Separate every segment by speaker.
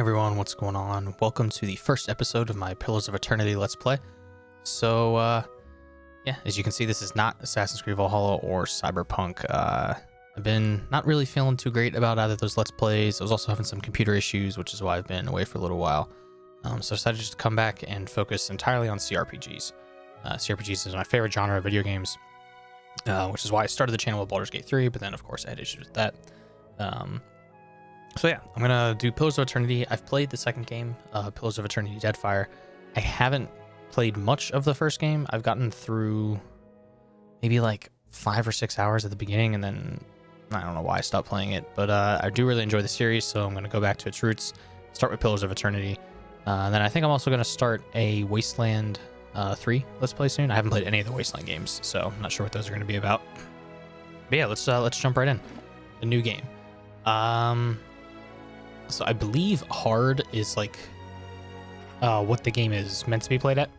Speaker 1: everyone, what's going on? Welcome to the first episode of my Pillars of Eternity Let's Play. So, yeah, as you can see, this is not Assassin's Creed Valhalla or Cyberpunk. I've been not really feeling too great about either of those Let's Plays. I was also having some computer issues, which is why I've been away for a little while. So I decided just to come back and focus entirely on CRPGs. CRPGs is my favorite genre of video games, which is why I started the channel with Baldur's Gate 3, but then, of course, I had issues with that. So yeah, I'm gonna do Pillars of Eternity. I've played the second game, Pillars of Eternity Deadfire. I haven't played much of the first game. I've gotten through maybe like 5 or 6 hours at the beginning, and then I don't know why I stopped playing it, but I do really enjoy the series, so I'm gonna go back to its roots, start with Pillars of Eternity. And then I think I'm also gonna start a Wasteland 3 Let's Play soon. I haven't played any of the Wasteland games, so I'm not sure what those are gonna be about. But yeah, let's jump right in. The new game. So I believe hard is like what the game is meant to be played at.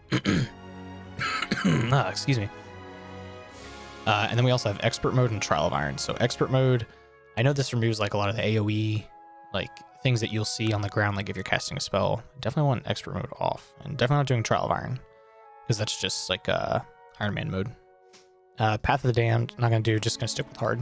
Speaker 1: Excuse me. And then we also have expert mode and trial of iron. So expert mode, I know this removes like a lot of the AoE, like things that you'll see on the ground, like if you're casting a spell. Definitely want expert mode off, and definitely not doing trial of iron, because that's just like Iron Man mode. Path of the Damned, not gonna do, just gonna stick with hard.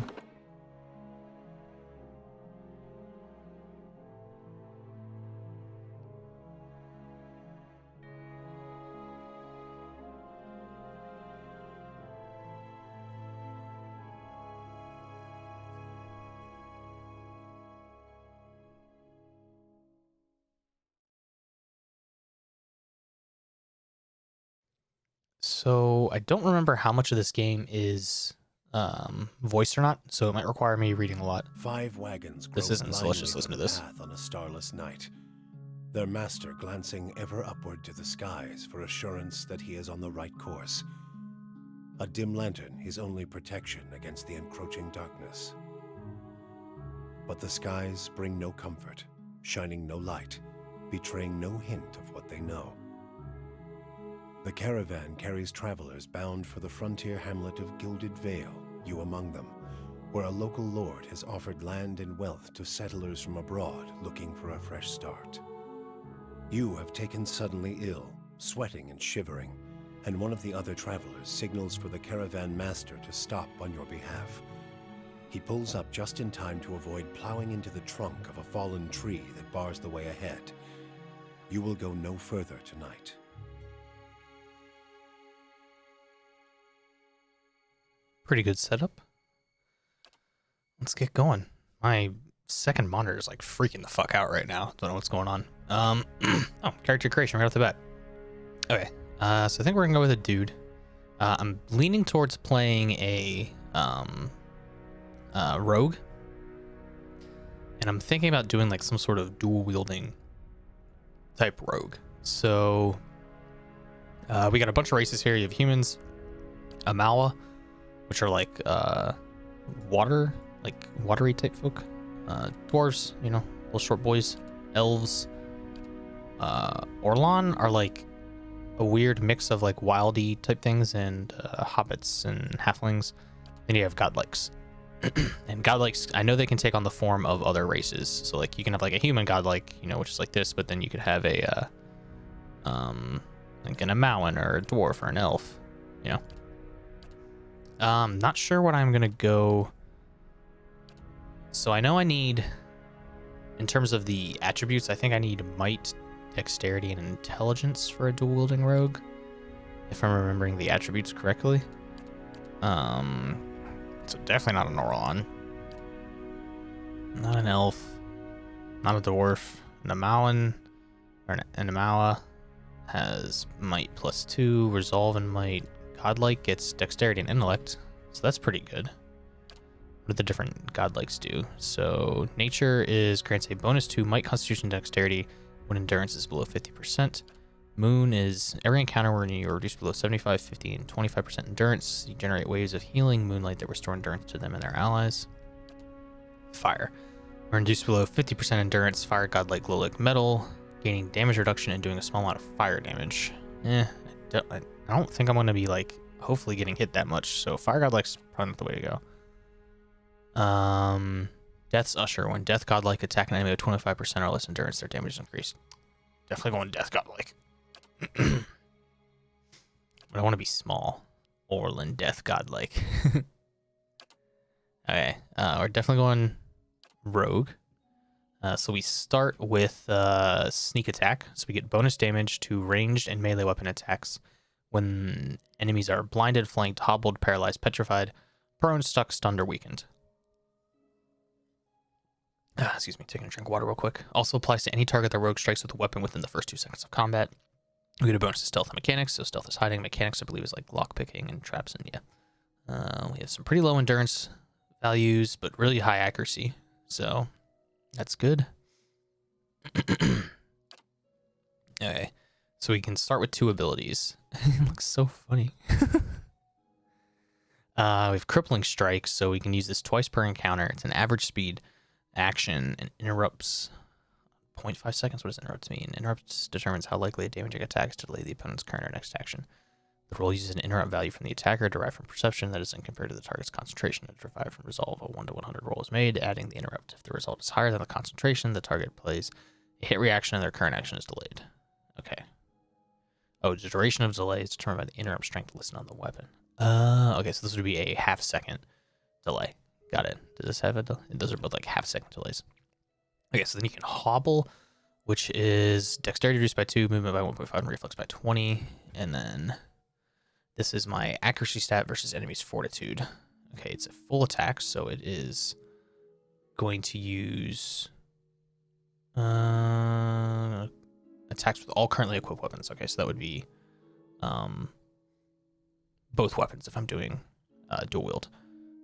Speaker 1: So I don't remember how much of this game is voiced or not, so it might require me reading a lot.
Speaker 2: 5 wagons.
Speaker 1: This isn't, so let's just listen to this.
Speaker 2: On a starless night, their master glancing ever upward to the skies for assurance that he is on the right course. A dim lantern, his only protection against the encroaching darkness. But the skies bring no comfort, shining no light, betraying no hint of what they know. The caravan carries travelers bound for the frontier hamlet of Gilded Vale, you among them, where a local lord has offered land and wealth to settlers from abroad looking for a fresh start. You have taken suddenly ill, sweating and shivering, and one of the other travelers signals for the caravan master to stop on your behalf. He pulls up just in time to avoid plowing into the trunk of a fallen tree that bars the way ahead. You will go no further tonight.
Speaker 1: Pretty good setup. Let's get going. My second monitor is like freaking the fuck out right now. Don't know what's going on. Oh, character creation right off the bat. Okay, so I think we're gonna go with a dude. I'm leaning towards playing a rogue, and I'm thinking about doing like some sort of dual wielding type rogue. So we got a bunch of races here. You have humans, Amawa, which are like watery type folk, dwarves, you know, little short boys, elves. Orlan are like a weird mix of like wildy type things and hobbits and halflings. Then you have godlikes. And godlikes, I know they can take on the form of other races. So like you can have like a human godlike, you know, which is like this, but then you could have a like an Amawan or a dwarf or an elf, you know. Not sure what I'm gonna go. So I know I need, in terms of the attributes, I think I need might, dexterity, and intelligence for a dual wielding rogue, if I'm remembering the attributes correctly. So definitely not an Orlan, not an elf, not a dwarf. An Amawan or an Amawa has might +2, resolve and might. Godlike gets dexterity and intellect, so that's pretty good. What do the different godlikes do? So nature grants a bonus to might, constitution, dexterity when endurance is below 50%. Moon is every encounter where you are reduced below 75, 50, and 25% endurance. You generate waves of healing moonlight that restore endurance to them and their allies. Fire, when reduced below 50% endurance, fire godlike glow like metal, gaining damage reduction and doing a small amount of fire damage. I don't think I'm going to be, like, hopefully getting hit that much, so Fire Godlike's probably not the way to go. Death's Usher. When Death Godlike attack an enemy with 25% or less endurance, their damage is increased. Definitely going Death Godlike. But I want to be small. Orlin Death Godlike. Okay, we're definitely going Rogue. So we start with Sneak Attack. So we get bonus damage to ranged and melee weapon attacks when enemies are blinded, flanked, hobbled, paralyzed, petrified, prone, stuck, stunned, or weakened. Excuse me, taking a drink of water real quick. Also applies to any target that Rogue strikes with a weapon within the first 2 seconds of combat. We get a bonus to stealth and mechanics. So stealth is hiding. Mechanics, I believe, is like lockpicking and traps, and yeah. We have some pretty low endurance values, but really high accuracy. So that's good. Okay, so we can start with 2 abilities. It looks so funny. We have Crippling Strike, so we can use this twice per encounter. It's an average speed action and interrupts 0.5 seconds. What does interrupts mean? Interrupts determines how likely a damaging attack is to delay the opponent's current or next action. The roll uses an interrupt value from the attacker derived from perception that is then compared to the target's concentration and derived from resolve. A 1 to 100 roll is made, adding the interrupt. If the result is higher than the concentration, the target plays a hit reaction and their current action is delayed. Okay. Oh, the duration of delay is determined by the interrupt strength listed on the weapon. Okay, so this would be a half-second delay. Got it. Does this have a delay? Those are both like half-second delays. Okay, so then you can hobble, which is dexterity reduced by 2, movement by 1.5, and reflex by 20. And then this is my accuracy stat versus enemy's fortitude. Okay, it's a full attack, so it is going to use attacks with all currently equipped weapons. Okay, so that would be both weapons if I'm doing dual wield.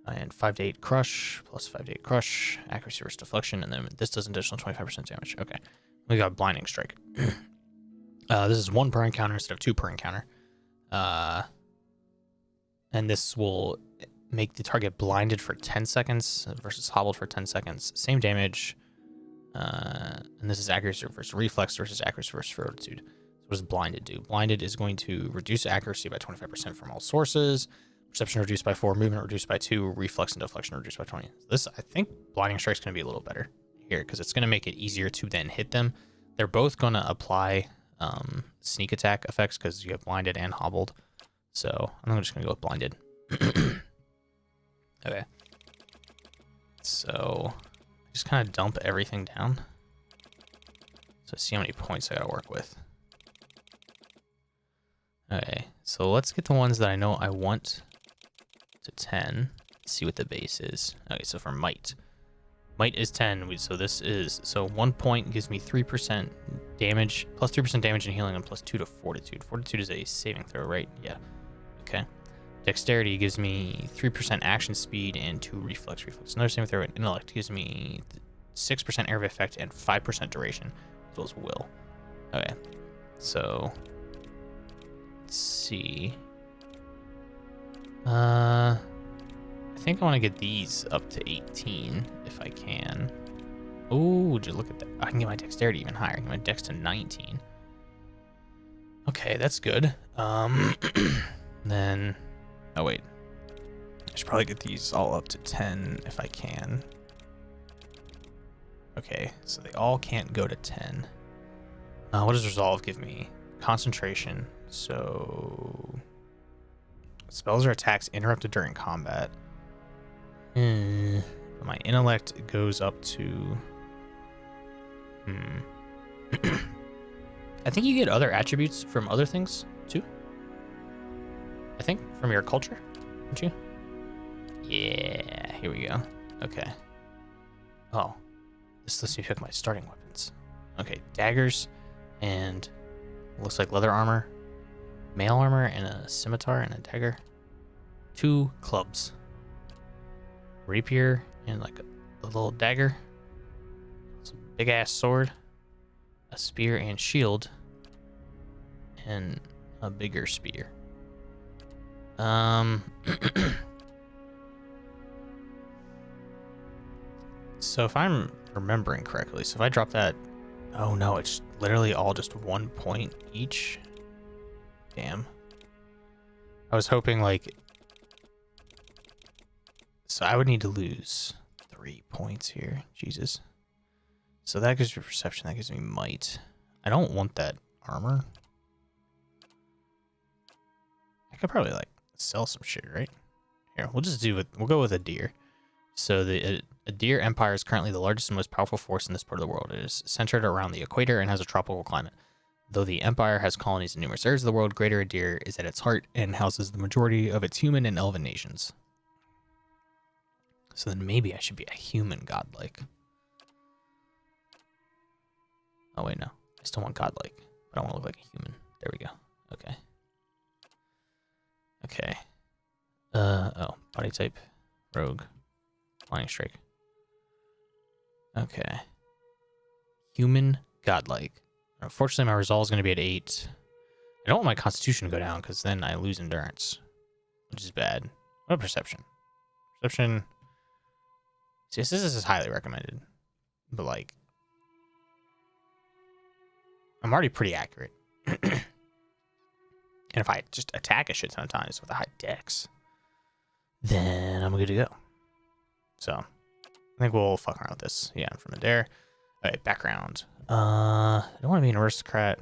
Speaker 1: And 5 to 8 crush, plus 5 to 8 crush, accuracy versus deflection, and then this does an additional 25% damage. Okay, we got blinding strike. This is 1 per encounter instead of 2 per encounter. And this will make the target blinded for 10 seconds versus hobbled for 10 seconds. Same damage. And this is accuracy versus reflex versus accuracy versus fortitude. So what does blinded do? Blinded is going to reduce accuracy by 25% from all sources. Perception reduced by 4, movement reduced by 2, reflex and deflection reduced by 20. This, I think, blinding strike is going to be a little better here because it's going to make it easier to then hit them. They're both going to apply sneak attack effects because you have blinded and hobbled. So I'm just going to go with blinded. Okay. So just kind of dump everything down. So see how many points I got to work with. Okay, so let's get the ones that I know I want to 10. Let's see what the base is. Okay, so for might. Might is 10. So this is, so 1 point gives me 3% damage, plus 3% damage and healing, and plus 2 to fortitude. Fortitude is a saving throw, right? Yeah. Okay. Dexterity gives me 3% action speed and 2 reflex. Reflex. Another saving throw. And intellect gives me 6% area of effect and 5% duration, as well as will. Okay. So let's see. I think I want to get these up to 18 if I can. Oh, just look at that. I can get my dexterity even higher. I can get my dex to 19. Okay, that's good. Then, oh wait. I should probably get these all up to 10 if I can. Okay, so they all can't go to 10. What does resolve give me? Concentration. So spells or attacks interrupted during combat. But my intellect goes up to I think you get other attributes from other things too. I think from your culture, don't you? Yeah, here we go. Okay. Oh, this lets me pick my starting weapons. Okay, daggers and looks like leather armor, mail armor, and a scimitar and a dagger. 2 clubs. Rapier and like a little dagger. Some big ass sword. A spear and shield. And a bigger spear. So if I'm remembering correctly, so if I drop that, oh no, it's literally all just 1 point each. Damn. I was hoping like, so I would need to lose 3 points here. Jesus. So that gives me perception. That gives me might. I don't want that armor. I could probably like sell some shit, right? Here, we'll just do it. We'll go with a deer. So the Adir Empire is currently the largest and most powerful force in this part of the world. It is centered around the equator and has a tropical climate. Though the empire has colonies in numerous areas of the world, Greater Adir is at its heart and houses the majority of its human and elven nations. So then maybe I should be a human godlike. Oh wait, no. I still want godlike, but I want to look like a human. There we go. Okay. Okay. Oh, body type, rogue, flying strike. Okay. Human godlike. Unfortunately, my resolve is going to be at 8. I don't want my constitution to go down because then I lose endurance, which is bad. What about perception? Perception. See, this is highly recommended, but like, I'm already pretty accurate. And if I just attack a shit ton of times with a high dex, then I'm good to go. So I think we'll fuck around with this. Yeah, I'm from Adair. Okay, background. I don't want to be an aristocrat,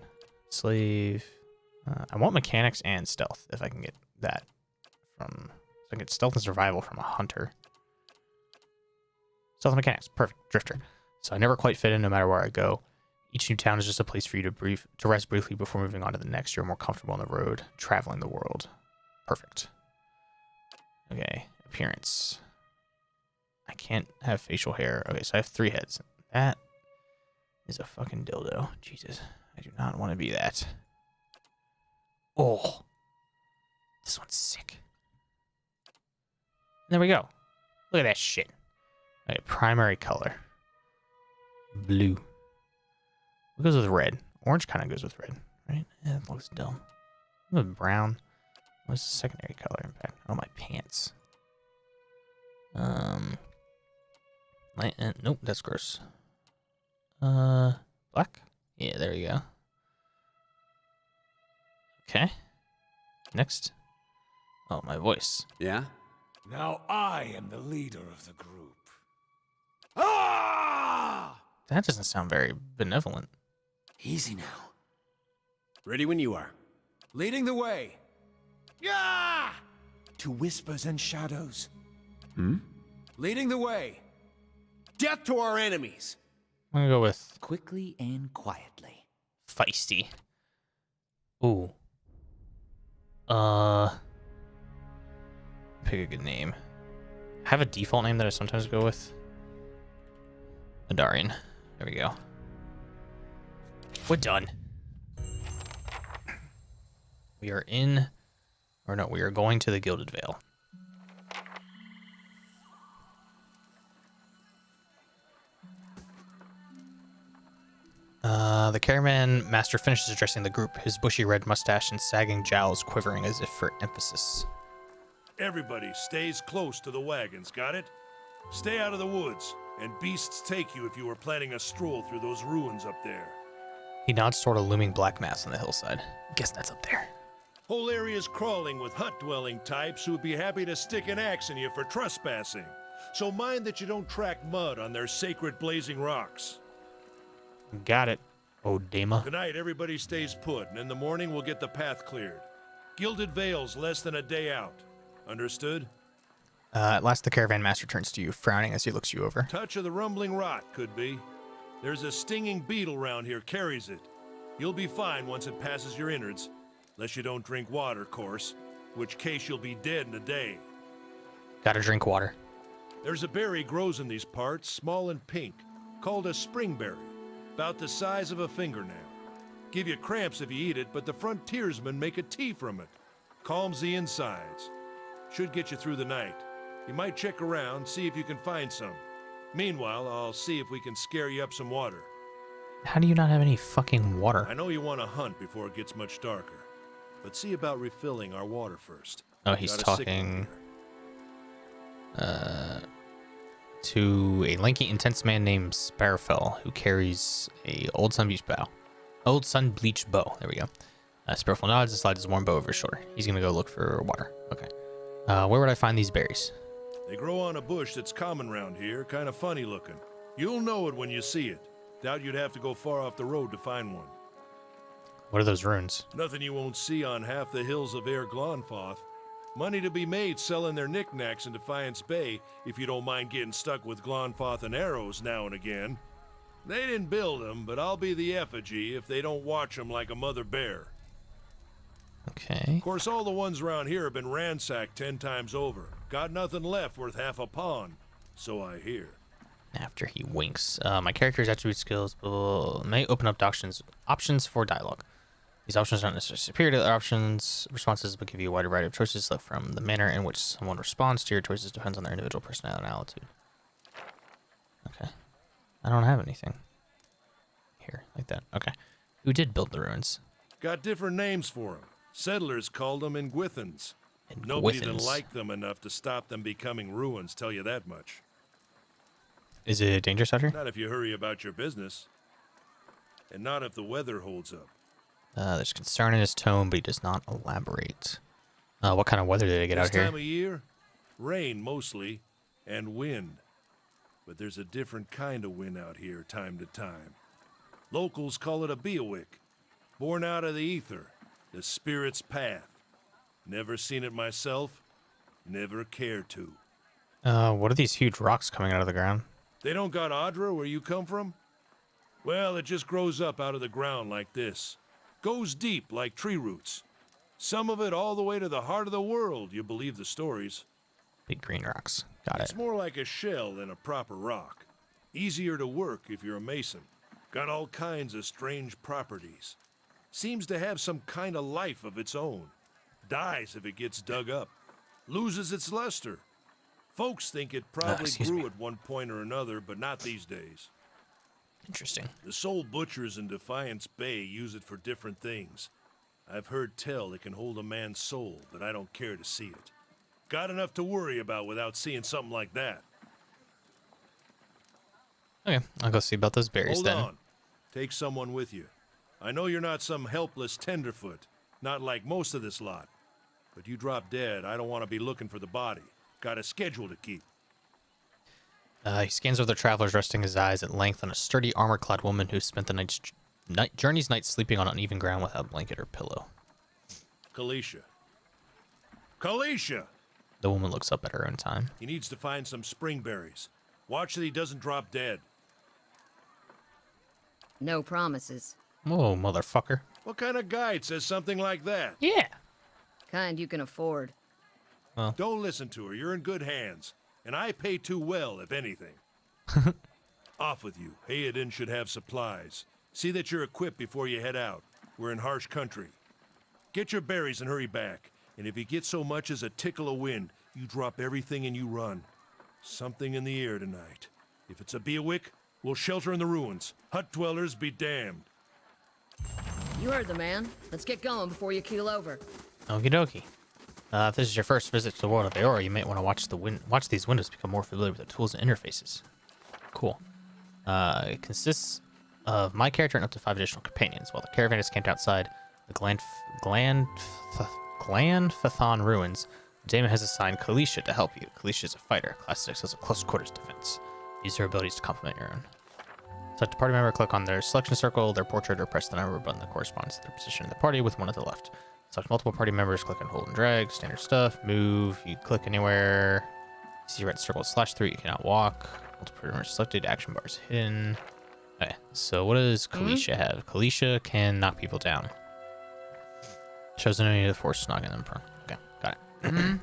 Speaker 1: slave. I want mechanics and stealth if I can get that from. So I can get stealth and survival from a hunter. Stealth and mechanics, perfect. Drifter. So I never quite fit in no matter where I go. Each new town is just a place for you to rest briefly before moving on to the next. You're more comfortable on the road, traveling the world. Perfect. Okay, appearance. I can't have facial hair. Okay, so I have 3 heads. That is a fucking dildo. Jesus, I do not want to be that. Oh, this one's sick. There we go. Look at that shit. Okay, primary color. Blue. What goes with red? Orange kind of goes with red, right? Yeah, it looks dumb. What with brown? What's the secondary color impact? Oh, my pants. Nope, that's gross. Black? Yeah, there you go. Okay. Next. Oh, my voice.
Speaker 3: Yeah?
Speaker 4: Now I am the leader of the group. Ah!
Speaker 1: That doesn't sound very benevolent.
Speaker 3: Easy now.
Speaker 2: Ready when you are.
Speaker 4: Leading the way. Yeah! To whispers and shadows. Leading the way.
Speaker 2: Death to our enemies!
Speaker 1: I'm gonna go with
Speaker 3: Quickly and quietly.
Speaker 1: feisty. Ooh. Pick a good name. I have a default name that I sometimes go with. Adarian. There we go. We're done. We are in, or no, we are going to the Gilded Vale. The caravan master finishes addressing the group, his bushy red mustache and sagging jowls quivering as if for emphasis.
Speaker 5: Everybody stays close to the wagons, got it? Stay out of the woods, and beasts take you if you were planning a stroll through those ruins up there.
Speaker 1: He nods toward a looming black mass on the hillside. Guess that's up there.
Speaker 5: Whole area's crawling with hut-dwelling types who'd be happy to stick an axe in you for trespassing. So mind that you don't track mud on their sacred blazing rocks.
Speaker 1: Got it, Odema.
Speaker 5: Tonight, everybody stays put, and in the morning we'll get the path cleared. Gilded Vale's less than a day out. Understood?
Speaker 1: At last, the caravan master turns to you, frowning as he looks you over.
Speaker 5: Touch of the rumbling rot, could be. There's a stinging beetle round here, carries it. You'll be fine once it passes your innards. Unless you don't drink water, course. Which case you'll be dead in a day.
Speaker 1: Gotta drink water.
Speaker 5: There's a berry grows in these parts, small and pink, called a springberry. About the size of a fingernail. Give you cramps if you eat it, but the frontiersmen make a tea from it. Calms the insides. Should get you through the night. You might check around, see if you can find some. Meanwhile, I'll see if we can scare you up some water.
Speaker 1: How do you not have any fucking water?
Speaker 5: I know you want to hunt before it gets much darker, but see about refilling our water first.
Speaker 1: Oh, he's
Speaker 5: Got a sick one
Speaker 1: talking
Speaker 5: here.
Speaker 1: to a lanky, intense man named Sparrowfell, who carries a old sun bleached bow. Old sun bleached bow. There we go. Sparrowfell nods and slides his warm bow over his shoulder. He's gonna go look for water. Okay. Where would I find these berries?
Speaker 5: They grow on a bush that's common round here, kind of funny looking. You'll know it when you see it. Doubt you'd have to go far off the road to find one.
Speaker 1: What are those runes?
Speaker 5: Nothing you won't see on half the hills of Air Glonfoth. Money to be made selling their knickknacks in Defiance Bay if you don't mind getting stuck with Glonfoth and arrows now and again. They didn't build them, but I'll be the effigy if they don't watch them like a mother bear.
Speaker 1: Okay.
Speaker 5: Of course, all the ones around here have been ransacked 10 times over. Got nothing left worth half a pawn, so I hear.
Speaker 1: After he winks. My character's attribute skills may open up options for dialogue. These options aren't necessarily superior to other options. Responses will give you a wider variety of choices select from. The manner in which someone responds to your choices depends on their individual personality and attitude. Okay. I don't have anything. Here, like that. Okay. Who did build the ruins?
Speaker 5: Got different names for them. Settlers called them Ingwithans.
Speaker 1: And
Speaker 5: Nobody didn't
Speaker 1: Gwithans.
Speaker 5: like them enough to stop them becoming ruins, tell you that much.
Speaker 1: Is it dangerous out here?
Speaker 5: Not if you hurry about your business. And not if the weather holds up.
Speaker 1: There's concern in his tone, but he does not elaborate. What kind of weather did they get
Speaker 5: This
Speaker 1: out here?
Speaker 5: time of year, rain mostly, and wind. But there's a different kind of wind out here time to time. Locals call it a Beowick, born out of the ether, the spirit's path. Never seen it myself, never cared to.
Speaker 1: What are these huge rocks coming out of the ground?
Speaker 5: They don't got Adra where you come from? Well, it just grows up out of the ground like this. Goes deep like tree roots. Some of it all the way to the heart of the world, you believe the stories.
Speaker 1: Big green rocks. Got
Speaker 5: It's
Speaker 1: it.
Speaker 5: more like a shell than a proper rock. Easier to work if you're a mason. Got all kinds of strange properties. Seems to have some kind of life of its own. Dies if it gets dug up. Loses its luster. Folks think it probably
Speaker 1: excuse
Speaker 5: grew
Speaker 1: me.
Speaker 5: at one point or another, but not these days.
Speaker 1: Interesting.
Speaker 5: The soul butchers in Defiance Bay use it for different things. I've heard tell it can hold a man's soul, but I don't care to see it. Got enough to worry about without seeing something like that.
Speaker 1: Okay, I'll go see about those berries
Speaker 5: Hold
Speaker 1: then.
Speaker 5: on. Take someone with you. I know you're not some helpless tenderfoot, not like most of this lot. But you drop dead, I don't want to be looking for the body. Got a schedule to keep.
Speaker 1: He scans over the travelers, resting his eyes at length on a sturdy, armor-clad woman who spent the journey's night sleeping on uneven ground without blanket or pillow.
Speaker 5: Kalisha. Kalisha!
Speaker 1: The woman looks up at her own time.
Speaker 5: He needs to find some springberries. Watch that he doesn't drop dead.
Speaker 6: No promises.
Speaker 1: Whoa, motherfucker.
Speaker 5: What kind of guide says something like that?
Speaker 1: Yeah.
Speaker 6: Kind you can afford.
Speaker 5: Don't listen to her. You're in good hands. And I pay too well, if anything. Off with you. Hayadin should have supplies. See that you're equipped before you head out. We're in harsh country. Get your berries and hurry back. And if you get so much as a tickle of wind, you drop everything and you run. Something in the air tonight. If it's a Beowick, we'll shelter in the ruins. Hut dwellers be damned.
Speaker 6: You heard the man. Let's get going before you keel over.
Speaker 1: Okie dokie. If this is your first visit to the world of Eora, you might want to watch these windows become more familiar with the tools and interfaces. Cool. It consists of my character and up to 5 additional companions. While the caravan is camped outside the Glanfathon ruins, Daemon has assigned Kalisha to help you. Kalisha is a fighter. Class 6 has a close quarters defense. Use her abilities to complement your own. Select a party member, click on their selection circle, their portrait, or press the number button that corresponds to their position in the party with one at the left. Select multiple party members, click and hold and drag, standard stuff, move, you click anywhere. See red circle /3, you cannot walk. Multiple party members selected, action bars hidden. Okay, so what does Kalisha have? Kalisha can knock people down. Shows an enemy to the force, knocking them prone. Okay, got it.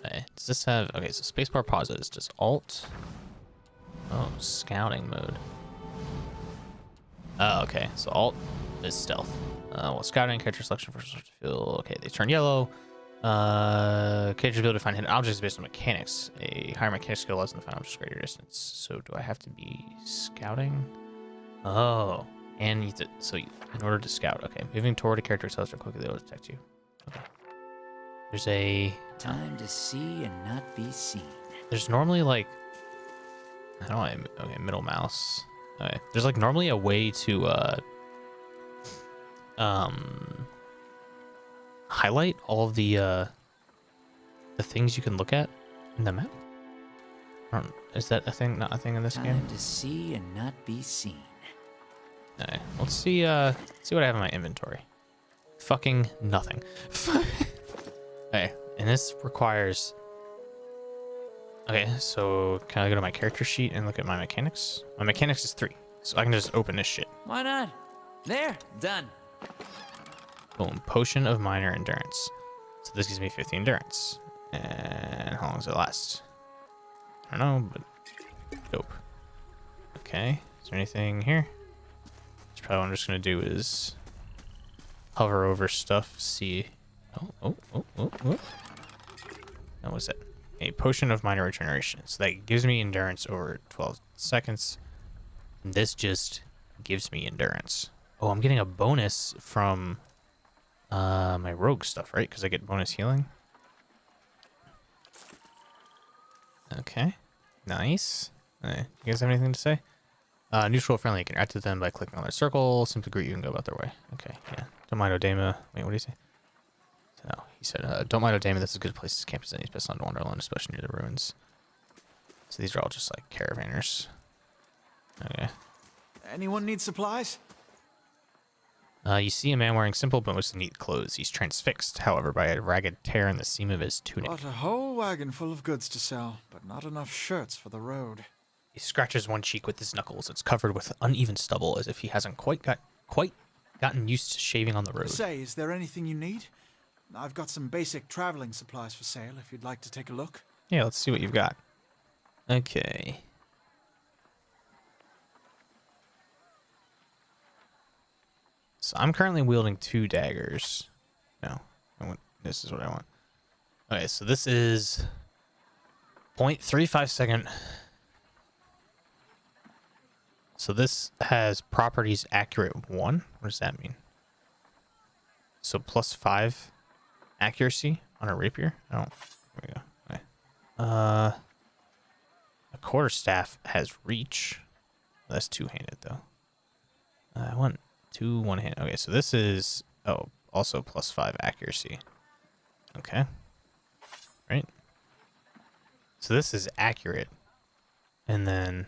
Speaker 1: Okay, does this have, okay, so spacebar pauses, does alt? Oh, scouting mode. Oh, okay, so alt is stealth. While scouting, character selection for to feel. Okay, they turn yellow. Characters ability to find hidden objects based on mechanics. A higher mechanic skill allows them to find objects greater distance. So do I have to be scouting? Oh, and in order to scout, okay, moving toward a character cells are quickly able to detect you. Okay. There's a
Speaker 3: Time to see and not be seen.
Speaker 1: there's normally like how do I okay middle mouse. Okay, there's like normally a way to highlight all of the things you can look at in the map. Is that a thing? Not a thing in this game?
Speaker 3: Time to see and not be seen.
Speaker 1: Okay, let's see what I have in my inventory. Fucking nothing. Okay, and this requires... Okay, so can I go to my character sheet and look at my mechanics? My mechanics is 3, so I can just open this shit.
Speaker 3: Why not? There, done.
Speaker 1: Boom, potion of minor endurance. So this gives me 50 endurance. And how long does it last? I don't know, but dope. Okay, is there anything here? That's probably what I'm just gonna do is hover over stuff, see. Oh. That was it. A potion of minor regeneration. So that gives me endurance over 12 seconds. And this just gives me endurance. Oh, I'm getting a bonus from my rogue stuff, right? Because I get bonus healing. Okay, nice. You guys have anything to say? Neutral friendly, you can interact with them by clicking on their circle. Simply greet you and go about their way. Okay, yeah. Don't mind Odema. Wait, what did he say? No, he said, don't mind Odema, this is a good place to camp as any best on Wonderland, especially near the ruins. So these are all just like caravanners. Okay.
Speaker 7: Anyone need supplies?
Speaker 1: You see a man wearing simple but mostly neat clothes. He's transfixed, however, by a ragged tear in the seam of his tunic.
Speaker 7: Got a whole wagon full of goods to sell, but not enough shirts for the road.
Speaker 1: He scratches one cheek with his knuckles. It's covered with uneven stubble, as if he hasn't quite gotten used to shaving on the road.
Speaker 7: Say, is there anything you need? I've got some basic traveling supplies for sale if you'd like to take a look.
Speaker 1: Yeah, let's see what you've got. Okay. So I'm currently wielding 2 daggers. No, this is what I want. Okay, so this is 0.35 second. So this has properties accurate 1. What does that mean? So +5 accuracy on a rapier. Oh, here we go. Okay. A quarterstaff has reach. That's 2-handed though. I want 2 one-handed. Okay, so this is also +5 accuracy. Okay. Right. So this is accurate, and then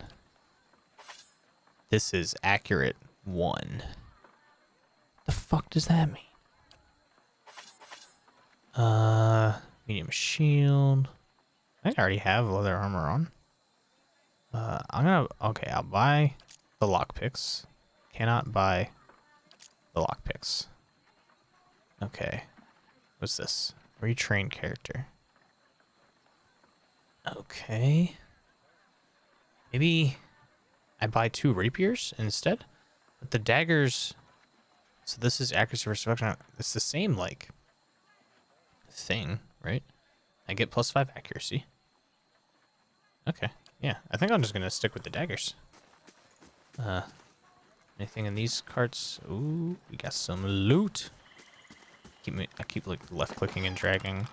Speaker 1: this is accurate 1. The fuck does that mean? Medium shield. I think I already have leather armor on. I'll buy the lockpicks. Cannot buy the lockpicks. Okay. What's this? Retrain character. Okay. Maybe I buy 2 rapiers instead? But the daggers... So this is accuracy versus reflection. It's the same, like, thing, right? I get +5 accuracy. Okay. Yeah, I think I'm just gonna stick with the daggers. Anything in these carts? Ooh, we got some loot. I keep like left clicking and dragging.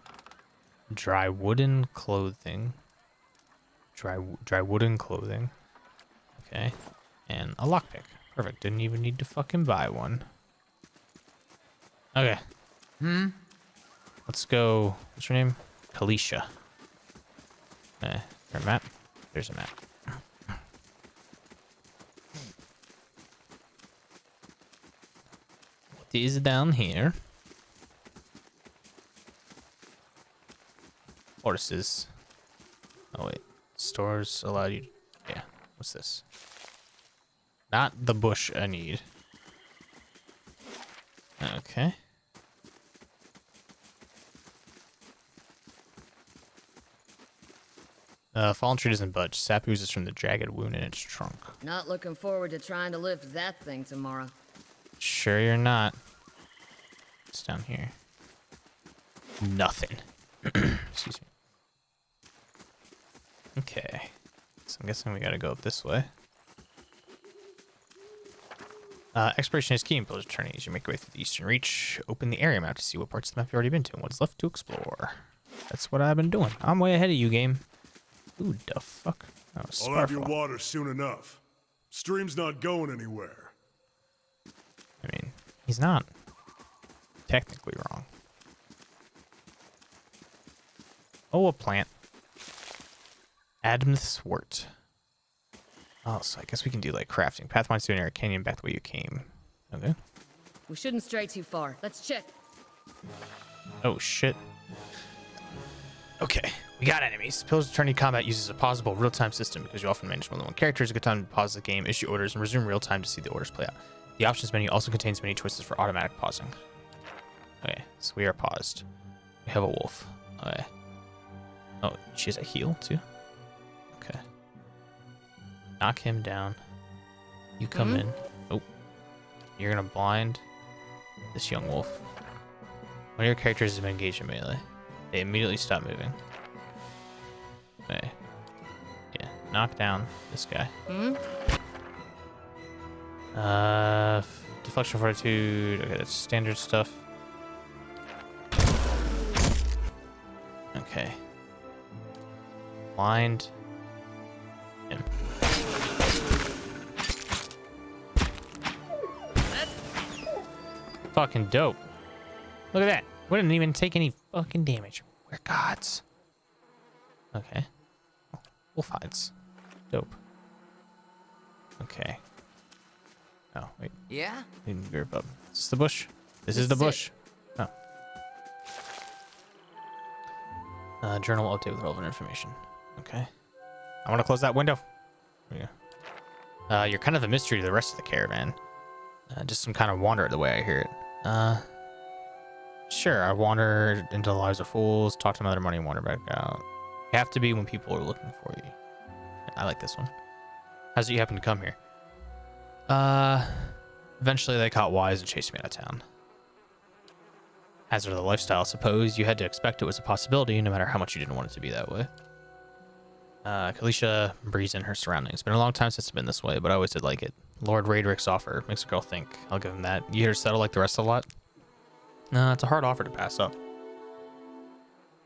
Speaker 1: Dry wooden clothing. Dry wooden clothing. Okay, and a lockpick. Perfect. Didn't even need to fucking buy one. Okay. Let's go. What's her name? Kalisha. There a map? There's a map. What is down here? Horses. Oh wait. Stores allow you. Yeah. What's this? Not the bush I need. Okay. Fallen tree doesn't budge. Sap oozes from the jagged wound in its trunk.
Speaker 6: Not looking forward to trying to lift that thing tomorrow.
Speaker 1: Sure you're not. What's down here? Nothing. Excuse me. Okay. So I'm guessing we gotta go up this way. Exploration is key in Pillage Journey. As you make your way through the Eastern Reach, open the area map to see what parts of the map you've already been to and what's left to explore. That's what I've been doing. I'm way ahead of you, game. Ooh, the fuck? Oh,
Speaker 5: I'll have your
Speaker 1: Sparfall.
Speaker 5: water soon enough. Stream's not going anywhere.
Speaker 1: I mean, he's not technically wrong. Oh, a plant. Adam's Wort. Oh, so I guess we can do like crafting. Pathfind to an area canyon back the way you came. Okay.
Speaker 6: We shouldn't stray too far. Let's check.
Speaker 1: Oh shit. Okay, we got enemies. Pillars of Eternity Combat uses a pausable real-time system because you often manage more than one character. It's a good time to pause the game, issue orders, and resume real-time to see the orders play out. The options menu also contains many choices for automatic pausing. Okay, so we are paused. We have a wolf. Okay. Oh, she has a heal too? Okay. Knock him down. You come in. Oh. You're gonna blind this young wolf. One of your characters has been engaged in melee. They immediately stop moving. Okay. Yeah. Knock down this guy. Deflection fortitude. Okay, that's standard stuff. Okay. Blind him. Fucking dope. Look at that. We didn't even take any fucking damage. We're gods. Okay. Oh, wolf hides. Dope. Okay. Oh, wait.
Speaker 3: Yeah?
Speaker 1: Didn't grip up. Is this the bush? This is the bush. Oh. Journal update with relevant information. Okay. I want to close that window. There you go. You're kind of a mystery to the rest of the caravan. Just some kind of wanderer the way I hear it. Sure, I wander into the lives of fools, talk to them other money, and wander back out. You have to be when people are looking for you. I like this one. How's it you happen to come here? Eventually they caught wise and chased me out of town. Hazard of the lifestyle, I suppose. You had to expect it was a possibility, no matter how much you didn't want it to be that way. Kalisha breathes in her surroundings. It's been a long time since it's been this way, but I always did like it. Lord Raedric's offer makes a girl think. I'll give him that. You here to settle like the rest of the lot? It's a hard offer to pass up.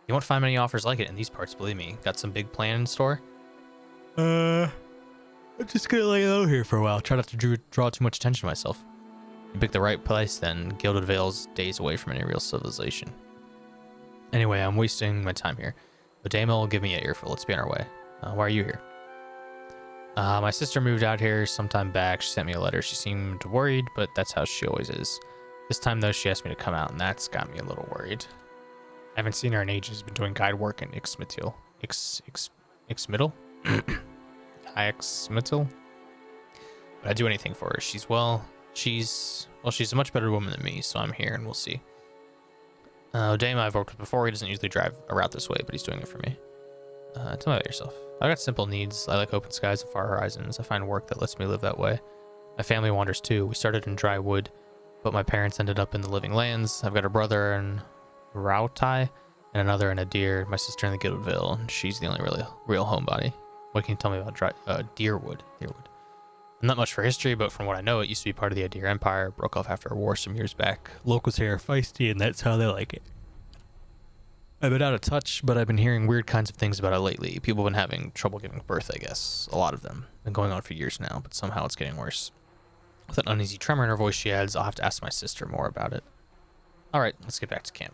Speaker 1: You won't find many offers like it in these parts, believe me. Got some big plan in store? I'm just gonna lay low here for a while. Try not to draw too much attention to myself. You pick the right place, then Gilded Vale's days away from any real civilization. Anyway, I'm wasting my time here. But Daemon will give me an earful. Let's be on our way. Why are you here? My sister moved out here sometime back. She sent me a letter. She seemed worried, but that's how she always is. This time, though, she asked me to come out, and that's got me a little worried. I haven't seen her in ages. Been doing guide work in Ixmitil. Ixmitil? Ixmitil? But I'd do anything for her. She's a much better woman than me, so I'm here, and we'll see. Dame I've worked with before. He doesn't usually drive a route this way, but he's doing it for me. Tell me about yourself. I've got simple needs. I like open skies and far horizons. I find work that lets me live that way. My family wanders too. We started in dry wood, but my parents ended up in the living lands. I've got a brother in Rautai and another in Adir. My sister in the Gilded Vale, and she's the only real homebody. What can you tell me about Deerwood? Deerwood. Not much for history, but from what I know, it used to be part of the Adir Empire. Broke off after a war some years back. Locals here are feisty, and that's how they like it. I've been out of touch, but I've been hearing weird kinds of things about it lately. People have been having trouble giving birth, I guess. A lot of them. Been going on for years now, but somehow it's getting worse. With an uneasy tremor in her voice, she adds, I'll have to ask my sister more about it. Alright, let's get back to camp.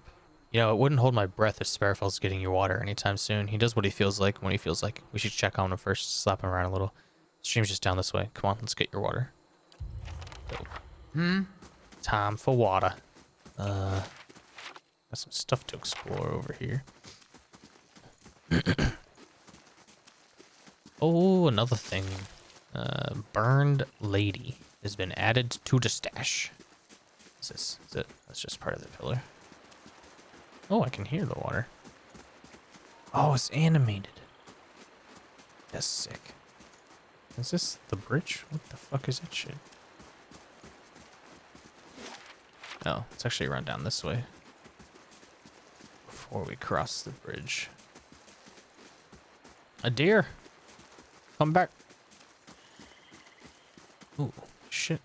Speaker 1: You know, it wouldn't hold my breath if Sparrowfell's getting you water anytime soon. He does what he feels like when he feels like. We should check on him first, slap him around a little. Stream's just down this way. Come on, let's get your water. Dope. Time for water. Got some stuff to explore over here. Oh, another thing. Burned Lady has been added to the stash. Is this? Is it? That's just part of the pillar. Oh, I can hear the water. Oh, it's animated. That's sick. Is this the bridge? What the fuck is that shit? Oh, it's actually run down this way. Before we cross the bridge. A deer! Come back! Ooh, shit.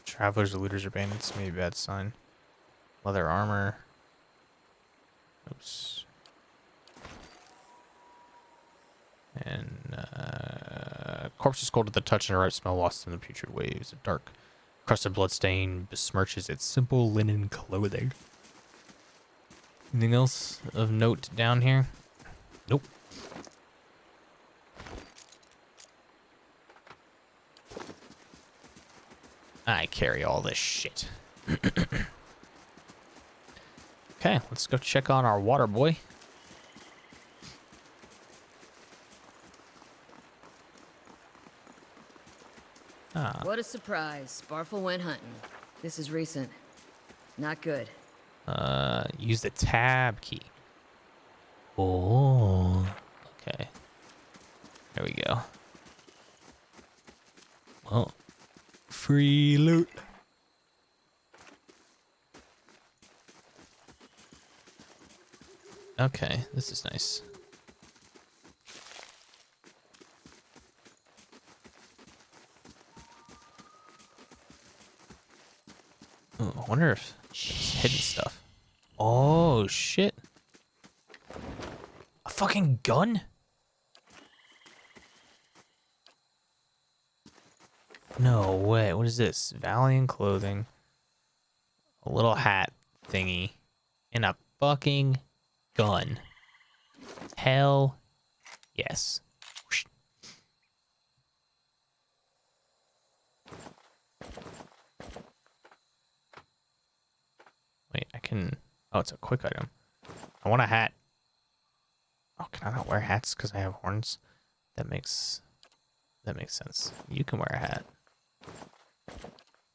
Speaker 1: Travelers, looters, or bandits. Maybe a bad sign. Leather armor. Oops. And, corpse is cold at the touch and a ripe smell lost in the putrid waves. A dark, crusted blood stain besmirches its simple linen clothing. Anything else of note down here? Nope. I carry all this shit. Okay, let's go check on our water boy.
Speaker 6: What a surprise. Sparfle went hunting. This is recent. Not good.
Speaker 1: Use the tab key. Oh, okay. There we go. Well, free loot. Okay, this is nice. Ooh, I wonder if it's hidden stuff. Oh, shit. A fucking gun? No way. What is this? Valiant clothing. A little hat thingy. And a fucking gun. Hell yes. Whoosh. Wait, I can... Oh, it's a quick item. I want a hat. Oh, can I not wear hats because I have horns? That makes sense. You can wear a hat.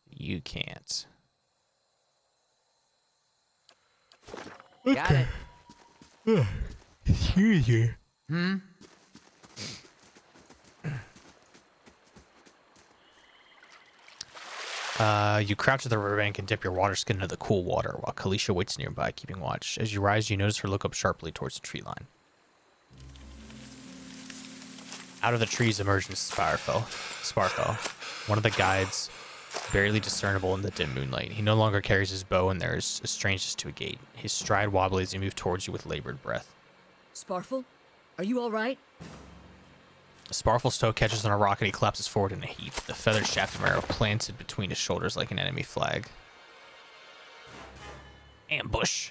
Speaker 1: You can't.
Speaker 3: Got it.
Speaker 1: Excuse you. You crouch at the riverbank and dip your water skin into the cool water while Kalisha waits nearby, keeping watch. As you rise, you notice her look up sharply towards the tree line. Out of the trees emerges Sparfell, one of the guides, barely discernible in the dim moonlight. He no longer carries his bow, and there is a strangeness to a gait. His stride wobbly as he moves towards you with labored breath.
Speaker 6: Sparfle? Are you alright?
Speaker 1: Sparfle's toe catches on a rock and he collapses forward in a heap, the feathered shaft of arrow planted between his shoulders like an enemy flag. Ambush.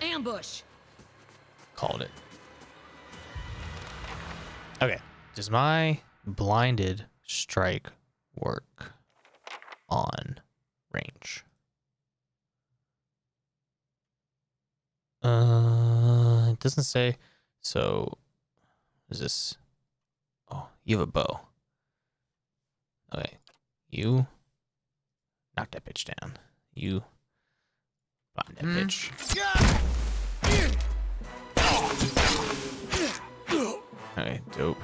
Speaker 6: Ambush!
Speaker 1: Called it. Okay. Does my blinded strike work on range? It doesn't say. So, is this? Oh, you have a bow. Okay, you knock that bitch down. You blind that bitch. Okay, dope.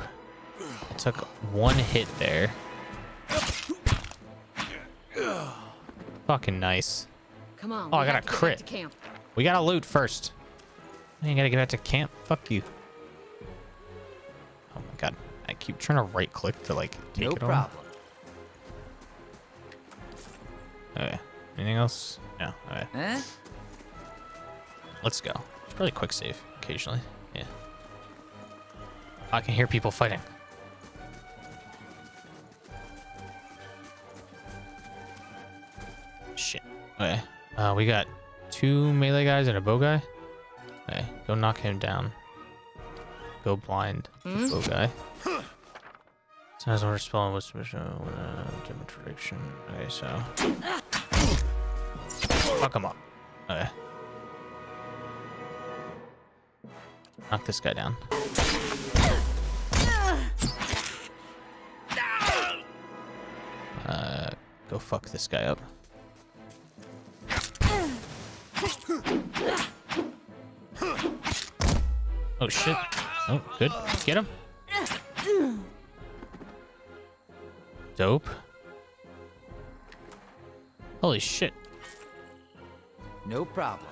Speaker 1: I took one hit there. Fucking nice.
Speaker 6: Come on.
Speaker 1: Oh, I
Speaker 6: we
Speaker 1: got
Speaker 6: have
Speaker 1: a
Speaker 6: to get
Speaker 1: crit.
Speaker 6: back to camp.
Speaker 1: We gotta loot first. I ain't gotta get back to camp. Fuck you. Oh my god. I keep trying to right click to like take
Speaker 3: No
Speaker 1: it
Speaker 3: problem.
Speaker 1: on. Okay. Anything else? No. Okay.
Speaker 3: Huh?
Speaker 1: Let's go. It's probably quick save occasionally. Yeah. I can hear people fighting. Shit. Okay. We got 2 melee guys and a bow guy. Okay, go knock him down. Go blind the bow guy. Sounds order spell was different prediction. Okay, so fuck him up. Okay. Knock this guy down. Go fuck this guy up. Oh shit. Oh, good. Get him. Dope. Holy shit.
Speaker 3: No problem.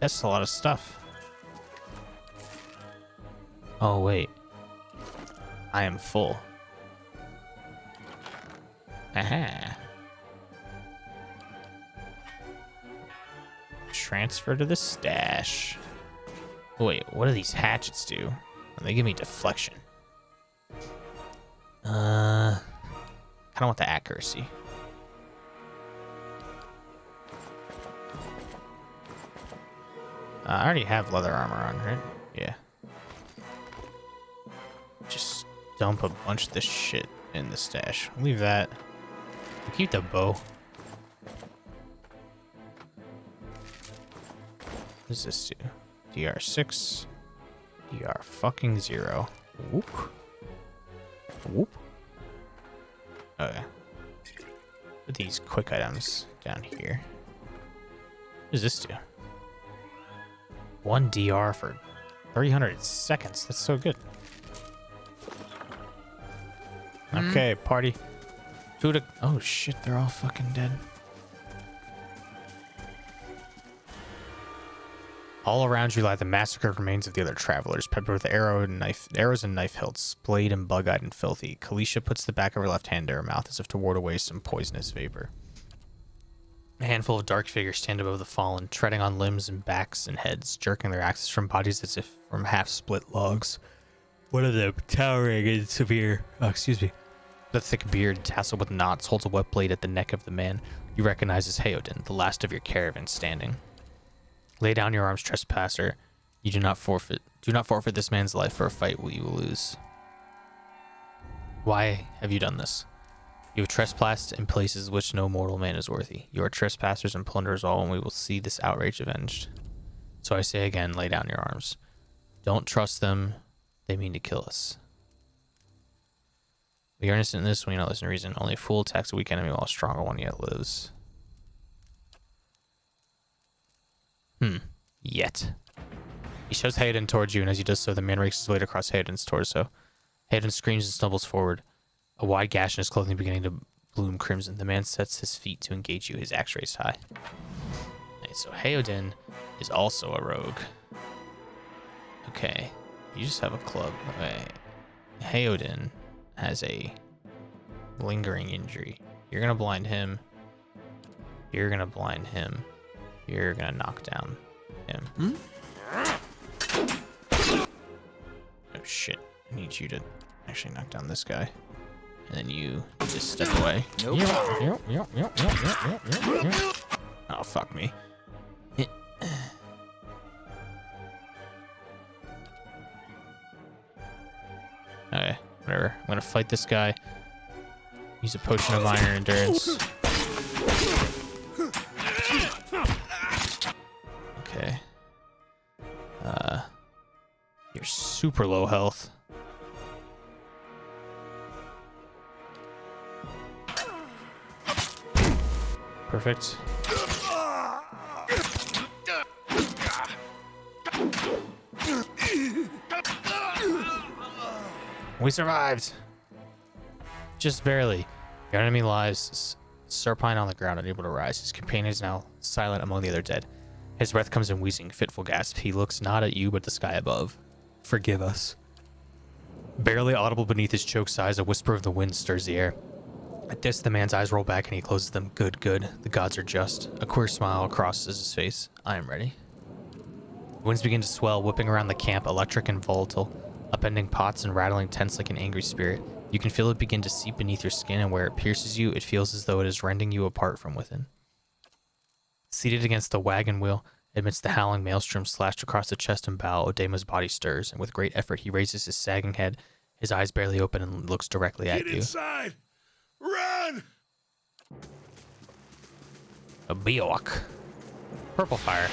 Speaker 1: That's a lot of stuff. Oh, wait. I am full. Aha. Transfer to the stash. Wait, what do these hatchets do? They give me deflection. Kinda want the accuracy. I already have leather armor on, right? Yeah. Just dump a bunch of this shit in the stash. Leave that. We'll keep the bow. What does this do? DR6. DR fucking 0. Whoop. Whoop. Okay. Put these quick items down here. What does this do? 1 DR for 300 seconds. That's so good. Okay, party. Oh shit, they're all fucking dead. All around you lie the massacred remains of the other travelers, peppered with arrows and knife hilts, blade and bug-eyed and filthy. Kalisha puts the back of her left hand to her mouth as if to ward away some poisonous vapor. A handful of dark figures stand above the fallen, treading on limbs and backs and heads, jerking their axes from bodies as if from half-split logs. One of them, towering in severe... The thick beard, tasseled with knots, holds a wet blade at the neck of the man you recognize as Heodin, the last of your caravan standing. Lay down your arms, trespasser. You do not forfeit this man's life for a fight you will lose. Why have you done this? You have trespassed in places which no mortal man is worthy. You are trespassers and plunderers all, and we will see this outrage avenged. So I say again, lay down your arms. Don't trust them. They mean to kill us. We are innocent in this when you not listen to reason. Only a fool attacks a weak enemy while a stronger one yet lives. Yet. He shows Hayden towards you, and as he does so, the man rakes his blade across Hayden's torso. Hayden screams and stumbles forward, a wide gash in his clothing beginning to bloom crimson. The man sets his feet to engage you, his axe raised high. Okay, so Hayden is also a rogue. Okay, you just have a club. Okay. Hayden has a lingering injury. You're gonna blind him. You're gonna blind him. You're gonna knock down him. Oh shit. I need you to actually knock down this guy. And then you just step away.
Speaker 3: Nope.
Speaker 1: Oh, fuck me. Okay, whatever. I'm gonna fight this guy. Use a potion of minor endurance. Okay. You're super low health. Perfect. We survived! Just barely. Your enemy lies supine on the ground, unable to rise. His companion is now silent among the other dead. His breath comes in wheezing, fitful gasp. He looks not at you, but the sky above. Forgive us. Barely audible beneath his choked sighs, a whisper of the wind stirs the air. At this, the man's eyes roll back and he closes them. Good, good. The gods are just. A queer smile crosses his face. I am ready. Winds begin to swell, whipping around the camp, electric and volatile, upending pots and rattling tents like an angry spirit. You can feel it begin to seep beneath your skin, and where it pierces you, it feels as though it is rending you apart from within. Seated against the wagon wheel, amidst the howling maelstrom slashed across the chest and bow, Odema's body stirs, and with great effort he raises his sagging head, his eyes barely open, and looks directly at you.
Speaker 5: Get inside! Run!
Speaker 1: A Biowak. Purple fire.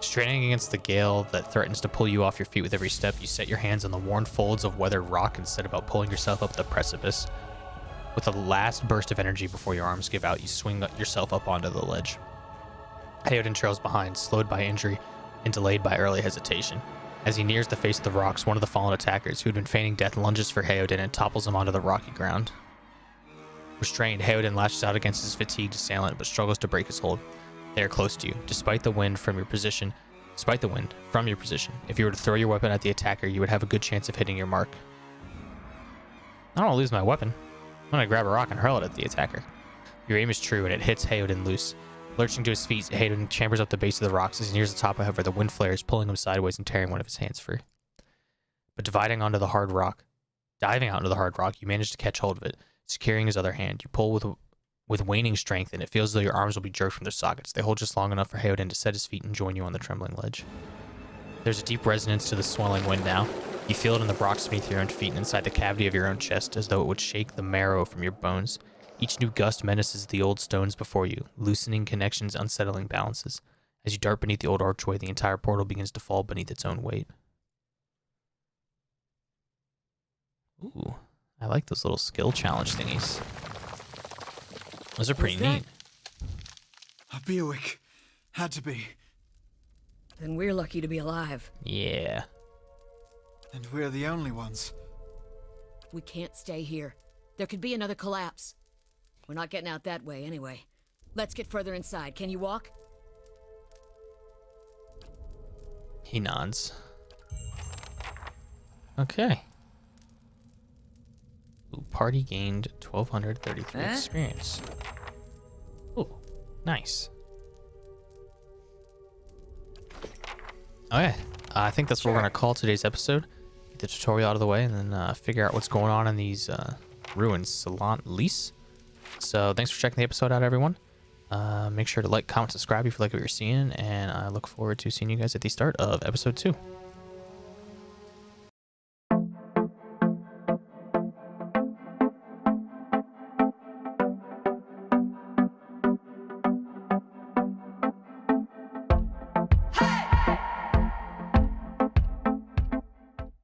Speaker 1: Straining against the gale that threatens to pull you off your feet with every step, you set your hands on the worn folds of weathered rock and set about pulling yourself up the precipice. With a last burst of energy before your arms give out, you swing yourself up onto the ledge. Heodin trails behind, slowed by injury and delayed by early hesitation. As he nears the face of the rocks, one of the fallen attackers, who had been feigning death, lunges for Heodin and topples him onto the rocky ground. Restrained, Heodin lashes out against his fatigued assailant, but struggles to break his hold. They are close to you, despite the wind from your position. If you were to throw your weapon at the attacker, you would have a good chance of hitting your mark. I don't want to lose my weapon. I'm going to grab a rock and hurl it at the attacker. Your aim is true, and it hits Heodin loose. Lurching to his feet, Heodin chambers up the base of the rocks. As he nears the top, however, the wind flares, pulling him sideways and tearing one of his hands free. But diving out into the hard rock, you manage to catch hold of it, securing his other hand. You pull with with waning strength, and it feels as though your arms will be jerked from their sockets. They hold just long enough for Heoden to set his feet and join you on the trembling ledge. There's a deep resonance to the swelling wind now. You feel it in the rocks beneath your own feet and inside the cavity of your own chest, as though it would shake the marrow from your bones. Each new gust menaces the old stones before you, loosening connections, unsettling balances. As you dart beneath the old archway, the entire portal begins to fall beneath its own weight. Ooh, I like those little skill challenge thingies. Those are pretty neat.
Speaker 7: A Bewick. Had to be.
Speaker 6: Then we're lucky to be alive.
Speaker 1: Yeah.
Speaker 7: And we're the only ones.
Speaker 6: We can't stay here. There could be another collapse. We're not getting out that way anyway. Let's get further inside. Can you walk?
Speaker 1: He nods. Okay. Ooh, party gained 1,233 experience. Ooh, nice. Okay, I think that's what we're going to call today's episode. Get the tutorial out of the way and then figure out what's going on in these ruins. Salant Lys. So thanks for checking the episode out, everyone. Make sure to like, comment, subscribe if you like what you're seeing, and I look forward to seeing you guys at the start of episode 2.